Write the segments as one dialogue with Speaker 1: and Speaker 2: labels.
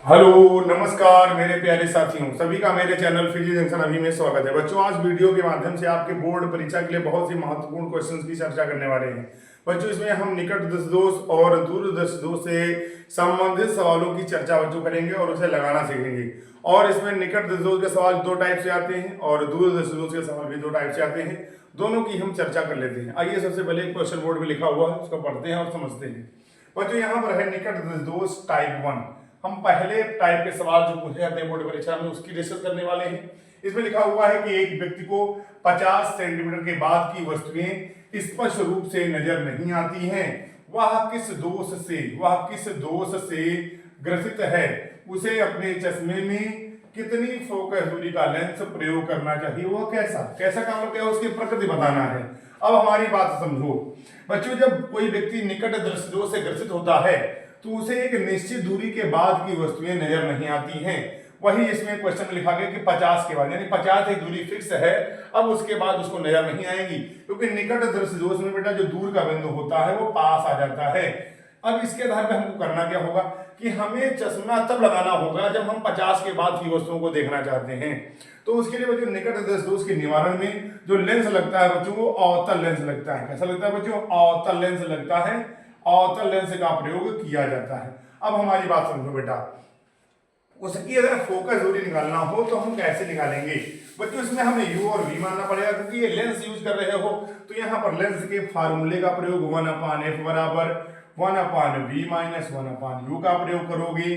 Speaker 1: Hello नमस्कार मेरे प्यारे साथियों, सभी का मेरे चैनल फिजिक्स जंक्शन अभी में स्वागत है। बच्चों, आज वीडियो के माध्यम से आपके बोर्ड परीक्षा के लिए बहुत ही महत्वपूर्ण क्वेश्चंस की चर्चा करने वाले हैं। बच्चों, इसमें हम निकट दश दोष और दूर दश दोष से संबंधित सवालों की चर्चा बच्चों करेंगे और उसे लगाना सीखेंगे। और इसमें निकट दश दोष के सवाल दो टाइप से आते हैं और दूर दश दोष के सवाल भी दो टाइप से आते हैं। दोनों की हम चर्चा कर लेते हैं। आइए सबसे पहले एक क्वेश्चन बोर्ड में लिखा हुआ है, उसको पढ़ते हैं और समझते हैं। बच्चों, यहाँ पर है निकट दश दोष टाइप 1। हम पहले टाइप के सवाल जो पूछे जाते हैं बोर्ड परीक्षा में उसकी डिस्कस करने वाले हैं। इसमें लिखा हुआ है कि एक व्यक्ति को 50 सेंटीमीटर के बाद की वस्तुएं स्पष्ट रूप से नजर नहीं आती हैं। वह किस दोष से ग्रसित है? उसे अपने चश्मे में कितनी फोकस दूरी का लेंस प्रयोग करना चाहिए? वह कैसा काम क्या है, उसकी प्रकृति बताना है। अब हमारी बात समझो बच्चों, जब कोई व्यक्ति निकट दृष्टि दोष से ग्रसित होता है तो उसे एक निश्चित दूरी के बाद की वस्तुएं नजर नहीं आती हैं। वही इसमें क्वेश्चन में लिखा गया कि 50 के बाद, यानी 50 एक दूरी फिक्स है, अब उसके बाद उसको नजर नहीं आएगी, क्योंकि निकट दृष्टि दोष में बेटा जो दूर का बिंदु होता है वो पास आ जाता है। अब इसके आधार पर हमको करना क्या होगा कि हमें चश्मा तब लगाना होगा जब हम 50 के बाद की वस्तुओं को देखना चाहते हैं। तो उसके लिए बच्चों निकट दृष्टि दोष के निवारण में जो लेंस लगता है बच्चों, वो अवतल लेंस लगता है। कैसा लगता है बच्चों? अवतल लेंस लगता है। अवतल लेंस का प्रयोग किया जाता है। अब हमारी बात समझो बेटा, उसकी अगर फोकस दूरी निकालना हो तो हम कैसे निकालेंगे? बच्चों, इसमें हमें u और v मानना पड़ेगा, क्योंकि ये लेंस यूज कर रहे हो तो यहाँ पर लेंस के फार्मूले का प्रयोग 1/f बराबर 1/v माइनस 1/u का प्रयोग करोगे।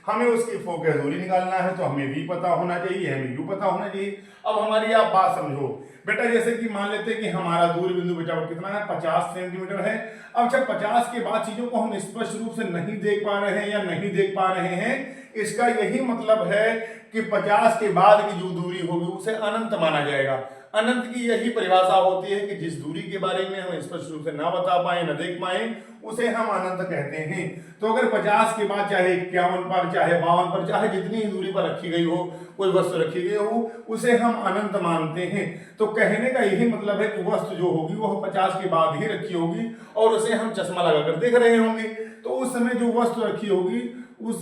Speaker 1: हमें उसकी फोकस दूरी निकालना है तो हमें v पता होना चाहिए, हमें u पता होना चाहिए। अब हमारी आप बात समझो बेटा, जैसे कि मान लेते हैं कि हमारा दूर बिंदु बेटा कितना है, 50 सेंटीमीटर है। अब जब 50 के बाद चीजों को हम स्पष्ट रूप से नहीं देख पा रहे हैं या नहीं देख पा रहे हैं, इसका यही मतलब है कि 50 के बाद की जो दूरी होगी उसे अनंत माना जाएगा। अनंत की यही परिभाषा होती है कि जिस दूरी के बारे में हम स्पष्ट रूप से ना बता पाए, ना देख पाए, उसे हम अनंत कहते हैं। तो अगर 50 के बाद चाहे 51 पर, चाहे 52 पर, चाहे जितनी ही दूरी पर रखी गई हो, कोई वस्तु रखी गई हो, उसे हम अनंत मानते हैं। तो कहने का यही मतलब है कि वस्तु जो होगी वह 50 के बाद ही रखी होगी और उसे हम चश्मा लगाकर देख रहे होंगे। तो उस समय जो वस्तु रखी होगी उस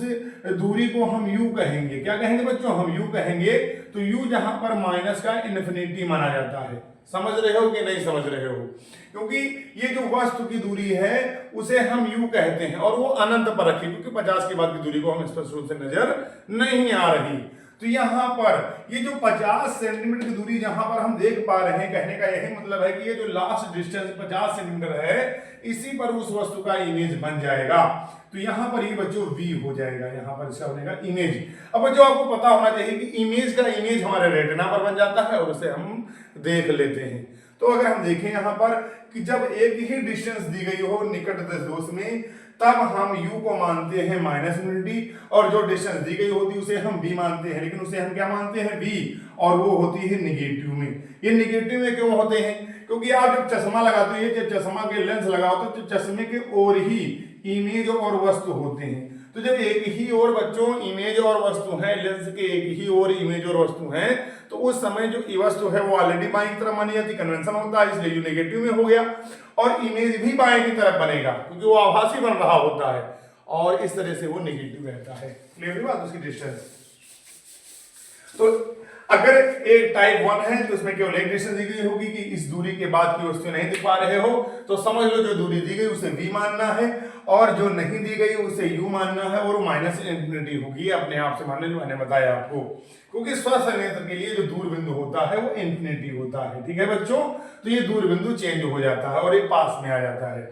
Speaker 1: दूरी को हम u कहेंगे। क्या कहेंगे बच्चों? हम u कहेंगे। तो u जहां पर माइनस का इन्फिनिटी माना जाता है। समझ रहे हो कि नहीं समझ रहे हो? क्योंकि ये जो वस्तु की दूरी है उसे हम u कहते हैं और वो अनंत पर रखी, क्योंकि 50 के बाद की दूरी को हम स्पष्ट रूप से नजर नहीं आ रही। तो यहाँ पर ये जो 50 सेंटीमीटर की दूरी जहां पर हम देख पा रहे हैं, कहने का यही मतलब है कि ये जो लास्ट डिस्टेंस 50 सेंटीमीटर है, इसी पर उस वस्तु का इमेज बन जाएगा। तो यहाँ पर ये बच्चों v हो जाएगा, यहाँ पर इसका बनेगा इमेज। अब बच्चों आपको पता होना चाहिए कि इमेज का इमेज हमारे रेटिना पर बन जाता है और उसे हम देख लेते हैं। तो अगर हम देखें यहाँ पर कि जब एक ही डिस्टेंस दी गई हो निकट दश दोष में, तब हम u को मानते हैं -∞, और जो डिस्टेंस दी गई होती है उसे हम v मानते हैं, लेकिन उसे हम क्या मानते हैं? v, और वो होती है निगेटिव में। ये निगेटिव में क्यों होते हैं? क्योंकि आप जब चश्मा लगाते हैं, जब चश्मा के लेंस लगाते हो तो चश्मे के ओर ही इमेज और वस्तु होते हैं। तो जब एक ही ओर बच्चों इमेज और वस्तु है, लेंस के एक ही ओर इमेज और वस्तु है, तो उस समय जो वस्तु है वो ऑलरेडी बाईं की तरफ मानी जाती, कन्वेंशन होता है, इसलिए यू नेगेटिव में हो गया, और इमेज भी बाएं की तरफ बनेगा क्योंकि वो आभासी बन रहा होता है, और इस तरह से वो नेगेटिव रहता है। क्लियर हुई बात? उसकी डिस्टेंस। तो अगर एक टाइप 1 है तो उसमें केवल एक डिस्टेंस दी गई होगी कि इस दूरी के बाद की वस्तु नहीं दिख पा रहे हो, तो समझ लो जो दूरी दी गई उसे v मानना है, और जो नहीं दी गई उसे u मानना है, और -∞ होगी। अपने आप से मान लो, जो मैंने बताया आपको, क्योंकि स्वसंनेत्र के लिए जो दूर बिंदु होता है वो इन्फिनिटी होता है। ठीक है बच्चों? तो ये दूर बिंदु चेंज हो जाता है और एक पास में आ जाता है।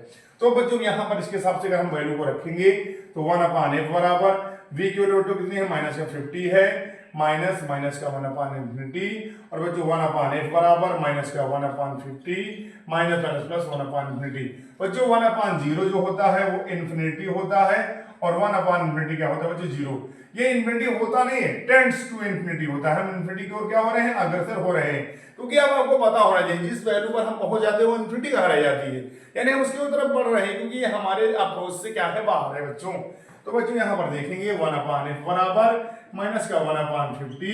Speaker 1: तो बच्चों यहाँ पर इसके हिसाब से अगर हम वैल्यू को रखेंगे तो 1/f बराबर v की वैल्यू कितनी है? -50 है, माइनस का 1/∞, और बच्चों 1/f बराबर माइनस का 1/50 माइनस प्लस 1/∞। बच्चों 1/0 जो होता है वो इन्फिनिटी होता है, और 1/∞ क्या होता है बच्चों? 0। ये इन्फिनिटी होता नहीं है, टेंड्स टू इन्फिनिटी होता है। हम इन्फिनिटी की ओर क्या हो रहे हैं? अग्रसर हो रहे हैं। क्योंकि अब आपको पता होना चाहिए जिस वैल्यू पर हम पहुंच जाते हैं वो इन्फिनिटी कहाँ रह जाती है, यानी हम उसकी तरफ बढ़ रहे हैं, क्योंकि ये हमारे अप्रोच से क्या है? बाहर है बच्चों। तो बच्चों यहाँ पर देखेंगे 1/f बराबर माइनस का 1/50,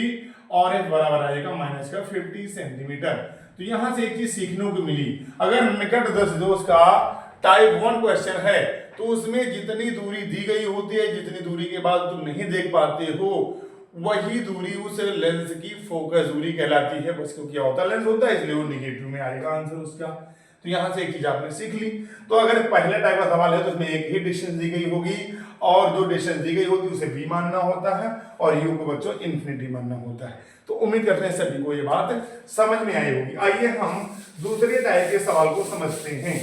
Speaker 1: और f बराबर आएगा माइनस का 50 सेंटीमीटर। तो यहां से एक चीज सीखने को मिली, अगर निकट दश दोष का टाइप 1 क्वेश्चन है तो उसमें जितनी दूरी दी गई होती है, जितनी दूरी के बाद तुम नहीं देख पाते हो, वही दूरी उस लेंस की फोकस दूरी कहलाती है। बस क्योंकि अवतल लेंस होता है इसलिए वो निगेटिव में आएगा आंसर उसका। तो यहां से एक चीज आपने सीख ली। तो अगर पहले टाइप का सवाल है तो उसमें एक ही डिस्टेंस दी गई होगी और जो डिस्टेंस दी गई होती है उसे v मानना होता है और u को बच्चों इन्फिनिटी मानना होता है। तो उम्मीद करते हैं सभी को ये बात समझ में आई होगी। आइए हम दूसरे टाइप के सवाल को समझते हैं।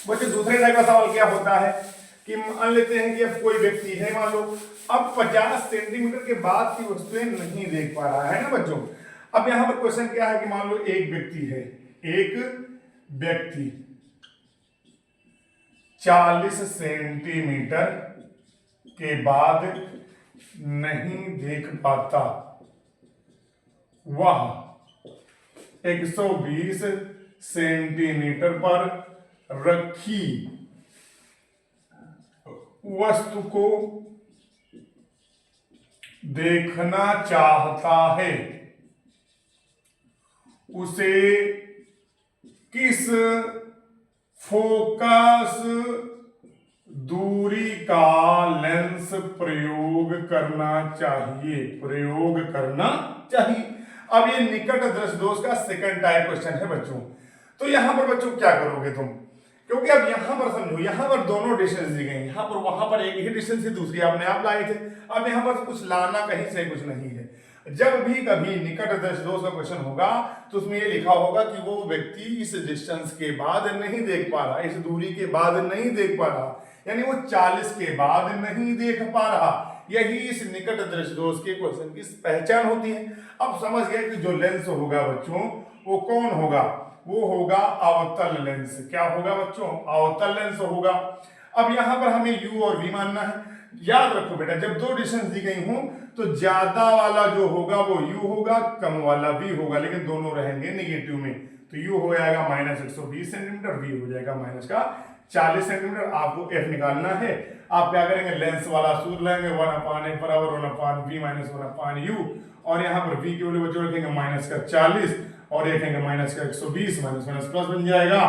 Speaker 1: बच्चों दूसरे टाइप का सवाल क्या होता है कि मान लेते हैं कि अब कोई व्यक्ति है, मान लो अब 50 सेंटीमीटर के बाद की वस्तुएं नहीं देख पा रहा है ना बच्चों। अब यहां पर क्वेश्चन क्या है कि मान लो एक व्यक्ति है, एक व्यक्ति 40 सेंटीमीटर के बाद नहीं देख पाता, वह 120 सेंटीमीटर पर रखी वस्तु को देखना चाहता है, उसे किस फोकस दूरी का लेंस प्रयोग करना चाहिए, प्रयोग करना चाहिए। अब ये निकट दृष्टि दोष का सेकंड टाइप क्वेश्चन है बच्चों। तो यहां पर बच्चों क्या करोगे तुम, क्योंकि अब यहां पर समझो यहां पर दोनों डिस्टेंस दी गई, यहां पर वहां पर एक ही डिस्टेंस है, दूसरी आपने आप लाए थे। अब यहां पर कुछ लाना कहीं से कुछ नहीं है। जब भी कभी निकट दृष्टि दोष का क्वेश्चन होगा तो उसमें ये लिखा होगा कि वो व्यक्ति इस डिस्टेंस के बाद नहीं देख पा रहा, इस दूरी के बाद नहीं देख पा रहा, यानी वो 40 के बाद नहीं देख पा रहा। यही इस निकट दृष्टि दोष के क्वेश्चन की पहचान होती है। अब समझ गए कि जो लेंस होगा बच्चों वो कौन होगा, वो होगा अवतल लेंस। क्या होगा बच्चों, अवतल लेंस होगा। अब यहां पर हमें u और v मानना है। याद रखो बेटा, जब दो डिस्टेंस दी गई हो तो ज्यादा वाला जो होगा वो u होगा, कम वाला v होगा, लेकिन दोनों रहेंगे निगेटिव में। तो u हो जाएगा -120 सेंटीमीटर, v हो जाएगा -40 सेंटीमीटर। आपको f निकालना है। आप क्या करेंगे, लेंस वाला सूत्र लेंगे, 1/f बराबर 1/v माइनस 1/u, और यहाँ पर v के वैल्यू बच्चों रखेंगे -40 और ये कहेंगे -120, माइनस माइनस प्लस बन जाएगा।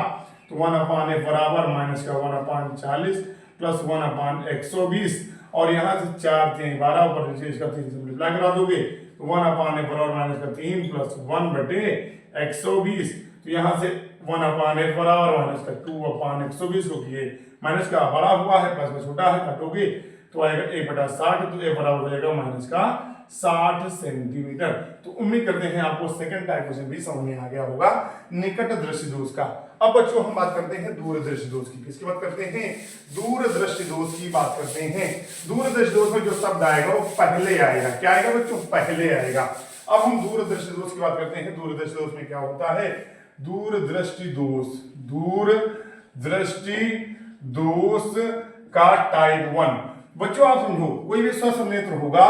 Speaker 1: तो 1/f बराबर -1/40 प्लस 1/120, और यहाँ से 4 3 12 ऊपर नीचे इसका 3 से मल्टीप्लाई करा दोगे तो 1/f बराबर -3 प्लस 1/120। तो यहाँ से 1/f बराबर -2/120, क्योंकि ये माइनस का बड़ा हुआ है प्लस में छोटा है, काटोगे तो आएगा 1/60, तो a बराबर हो जाएगा -60 सेंटीमीटर। तो उम्मीद करते हैं आपको सेकंड टाइप क्वेश्चन भी समझ में आ गया होगा निकट दृष्टि दोष का। अब बच्चों हम बात करते हैं दूर दृष्टि दोष की। किसकी बात करते हैं, दूर दृष्टि दोष की बात करते हैं। दूर दृष्टि दोष में जो शब्द आएगा वो पहले आएगा। क्या आएगा बच्चों, पहले आएगा। अब हम दूर दृष्टि दोष की बात करते हैं। दूर दृष्टि दोष में क्या होता है, दूर दृष्टि दोष, दूर दृष्टि दोष का टाइप 1। बच्चों आप समझो, कोई भी स्वस्थ नेत्र होगा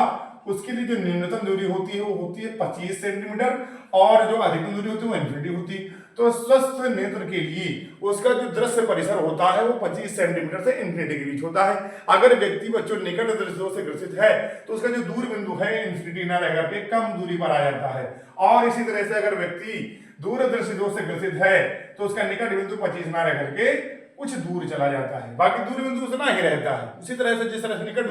Speaker 1: उसके लिए जो न्यूनतम दूरी होती है वो होती है 25 सेंटीमीटर, और जो अधिकतम दूरी होती है वो इन्फिनिटी होती है। तो स्वस्थ नेत्र के लिए उसका जो दृश्य परिसर होता है वो 25 सेंटीमीटर से इन्फिनिटी के बीच होता है। अगर व्यक्ति बच्चों निकट दृष्टि दोष से ग्रसित है तो उसका जो दूर बिंदु है इन्फिनिटी न रह करके कम दूरी पर आ जाता है। और इसी तरह से अगर व्यक्ति दूर दृष्टि दोष से ग्रसित है तो उसका निकट बिंदु 25 न रह करके कुछ दूर चला जाता है, बाकी दूर बिंदु उतना ही रहता है। उसी तरह से जिस तरह से निकट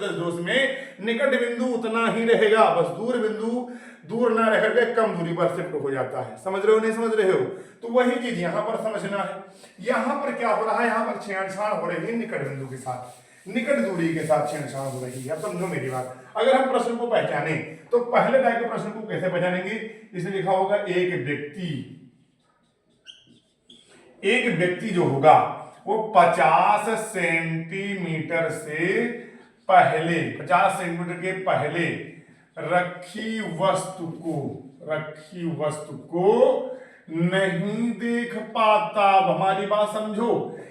Speaker 1: दृष्टि दोष में निकट बिंदु उतना ही रहेगा, बस दूर बिंदु दूर ना रह करके कम दूरी पर शिफ्ट हो जाता है। समझ रहे हो नहीं समझ रहे हो, तो वही चीज यहाँ पर समझना है। यहाँ पर क्या हो रहा है, यहाँ पर छेड़छाड़ हो रही है निकट बिंदु के साथ, निकट दूरी के साथ छेड़छाड़ हो रही है। अब समझो मेरी बात, अगर हम प्रश्न को पहचाने तो पहले टाइप के प्रश्न को कैसे पहचानेंगे, इसमें लिखा होगा एक व्यक्ति जो होगा वो 50 सेंटीमीटर से पहले, 50 सेंटीमीटर के पहले रखी वस्तु को नहीं देख पाता। अब हमारी बात समझो,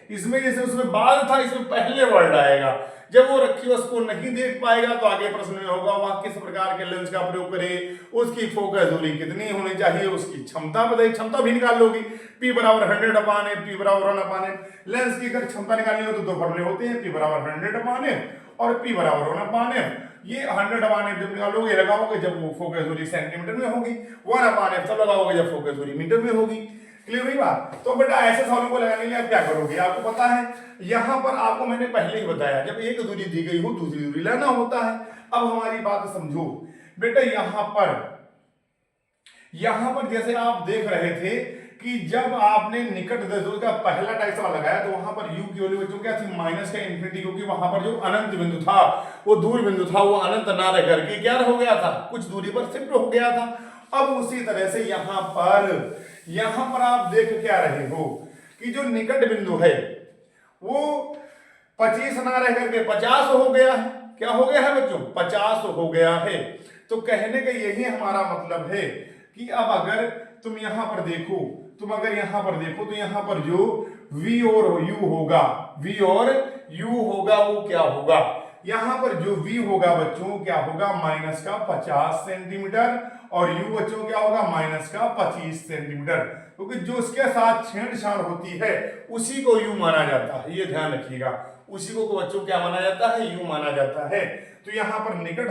Speaker 1: इसमें जैसे उसमें बाद था, इसमें पहले वर्ड आएगा। जब वो रखी वस्तु को नहीं देख पाएगा तो आगे प्रश्न में होगा वह किस प्रकार के लेंस का प्रयोग करे, उसकी फोकस दूरी कितनी होनी चाहिए, उसकी क्षमता बताइए, क्षमता भी निकाल लोगी। P बराबर 100/f, P बराबर 1/f। लेंस की अगर क्षमता निकालनी हो तो दो फॉर्मूले होते हैं, P बराबर 100/f और P बराबर 1/f। ये 100/f जब निकालोगे लगाओगे जब वो फोकस दूरी सेंटीमीटर में होगी, 1/f तब लगाओगे जब फोकस दूरी मीटर में होगी। क्लियर हुई बात। तो बेटा ऐसे सवालों को लगाने के लिए आप क्या करोगे, आपको पता है यहां पर आपको मैंने पहले ही बताया जब एक दूरी दी गई हो दूसरी दूरी लेना होता है। अब हमारी बात समझो बेटा, यहां पर जैसे आप देख रहे थे कि जब आपने निकट दशमलव का पहला टाइप सवाल लगाया तो वहां पर u की वैल्यू बच्चों क्या थी, माइनस का इंफिनिटी, क्योंकि वहां पर जो अनंत बिंदु था वो दूर बिंदु था, वो अनंत ना रह करके क्या हो गया था, कुछ दूरी पर शिफ्ट हो गया था। अब उसी तरह से यहां पर आप देख क्या रहे हो कि जो निकट बिंदु है वो 25 ना रह करके 50 हो गया है। क्या हो गया है बच्चों, 50 हो गया है। तो कहने का यही हमारा मतलब है कि अब अगर तुम यहां पर देखो तो यहां पर जो v और u होगा, वो क्या होगा, यहां पर जो v होगा बच्चों क्या होगा, माइनस का 50 सेंटीमीटर, और u बच्चों क्या होगा, माइनस का 25 सेंटीमीटर, क्योंकि जो उसके साथ छेड़छाड़ होती है उसी को u माना जाता है। ये ध्यान रखिएगा, उसी को बच्चों क्या माना जाता है, u माना जाता है। तो यहाँ पर निकट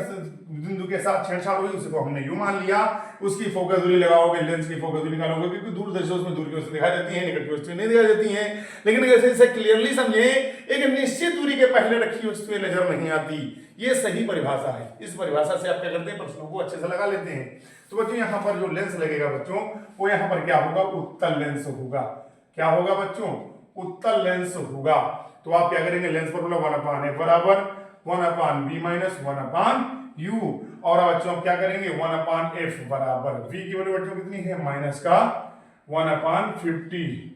Speaker 1: बिंदु के साथ छेड़छाड़ हुई, उसी को हमने u मान लिया। उसकी फोकस दूरी लगाओगे, लेंस की फोकस दूरी निकालोगे, क्योंकि दूरदर्शी में दूर की वस्तु दिखाई देती है, निकट की वस्तु नहीं दिखाई देती है। लेकिन जैसे इसे क्लियरली समझे, एक निश्चित दूरी के पहले रखी वस्तुएं नजर नहीं आती, ये सही परिभाषा है। इस परिभाषा से आप क्या करते हैं, प्रश्नों को अच्छे से लगा लेते हैं। तो बच्चों यहाँ पर जो लेंस लगेगा बच्चों, वो यहाँ पर क्या होगा, उत्तल लेंस होगा। क्या होगा बच्चों, उत्तल लेंस होगा। तो आप क्या करेंगे, लेंस पर 1/f बराबर 1/b माइनस 1/u, और बच्चों आप क्या करेंगे 1/f बराबर v की वैल्यू बच्चों कितनी है, माइनस का 1/50,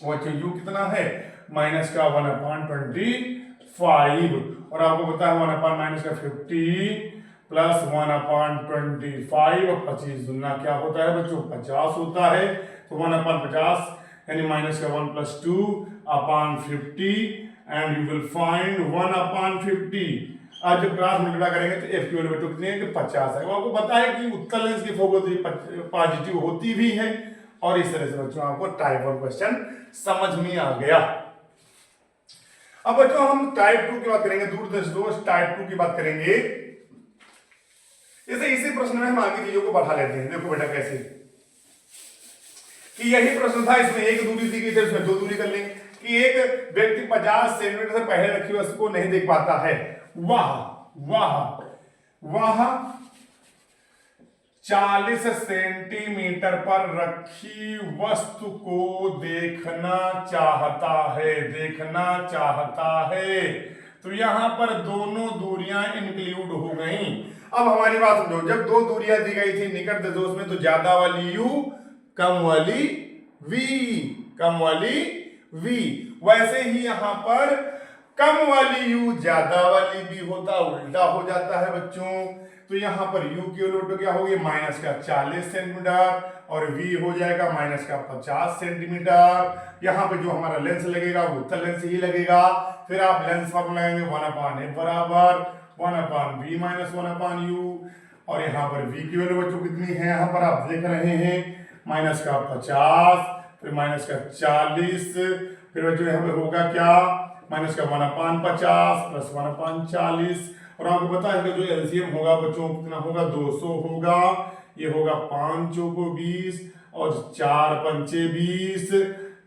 Speaker 1: बच्चों u कितना है, माइनस का 1/25, और आपको पता है 1/-50 प्लस 1/25, 25 दुना क्या होता है बच्चों, 50 होता है। तो 1/50 यानी माइनस का 1 + 2/50, एंड यू विल फाइंड 1/50। आज जब क्रॉस मल्टीप्लाई करेंगे तो f की वैल्यू बच्चों कितनी है कि 50 है। आपको पता है कि उत्तल लेंस की फोकस दूरी पॉजिटिव होती भी है। और इस तरह से बच्चों आपको टाइप 1 क्वेश्चन समझ में आ गया। अब बच्चों हम टाइप 2 की बात करेंगे, दूरदर्शी दोष टाइप 2 की बात करेंगे। इसी प्रश्न में हम आगे चीजों को बढ़ा लेते हैं। देखो बेटा कैसे, कि यही प्रश्न था, इसमें एक दूरी दी गई थी, इसमें दो दूरी कर लेंगे। कि एक व्यक्ति 50 सेंटीमीटर से पहले रखी वस्तु को नहीं देख पाता है, वह 40 सेंटीमीटर पर रखी वस्तु को देखना चाहता है। तो यहां पर दोनों दूरियां इंक्लूड हो गई। अब हमारी बात समझो, जब दो दूरियां दी गई थी निकट दशमलव में, तो ज्यादा वाली u कम वाली v, वैसे ही यहां पर कम वाली u ज्यादा वाली v होता, उल्टा हो जाता है बच्चों। तो यहां पर u की वैल्यू क्या होगी, माइनस का 40 सेंटीमीटर, और v हो जाएगा माइनस का 50 सेंटीमीटर। यहां पे जो हमारा लेंस लगेगा वो उत्तल लेंस ही लगेगा। फिर आप लेंस फॉर्मूला लगाएंगे 1/f बराबर 1/b माइनस 1/u, और यहाँ पर v की वैल्यू बच्चों कितनी है, यहाँ पर आप देख रहे हैं माइनस का 50, फिर माइनस का 40, फिर बच्चों यहाँ पे होगा क्या, माइनस का 1/50 प्लस 1/40, और आपको पता है कि जो एलसीएम होगा बच्चों कितना होगा, 200 होगा। ये होगा 5 चौको 20 और 4 पंचे 20,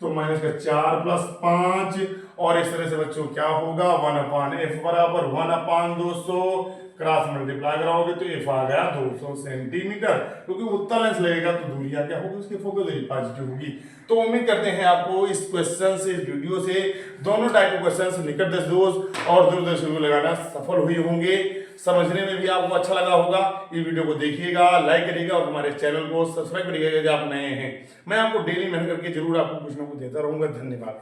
Speaker 1: तो माइनस का 4 + 5, और इस तरह से बच्चों क्या होगा 1/f बराबर 1/200, क्रॉस मल्टीप्लाई कराओगे तो f आ गया 200 सेंटीमीटर, क्योंकि उत्तल लेंस लगेगा तो दूरियां क्या होगी, उसकी फोकस दूरी पॉजिटिव होगी। तो उम्मीद करते हैं आपको इस क्वेश्चन से, इस वीडियो से दोनों टाइप के क्वेश्चन निकट दशमलव और दूरदर्शी लगाना सफल हुए होंगे। समझने में भी आपको अच्छा लगा होगा। इस वीडियो को देखिएगा, लाइक करिएगा और हमारे चैनल को सब्सक्राइब करिएगा यदि आप नए हैं। मैं आपको डेली मेहनत करके जरूर आपको कुछ ना कुछ देता रहूंगा। धन्यवाद।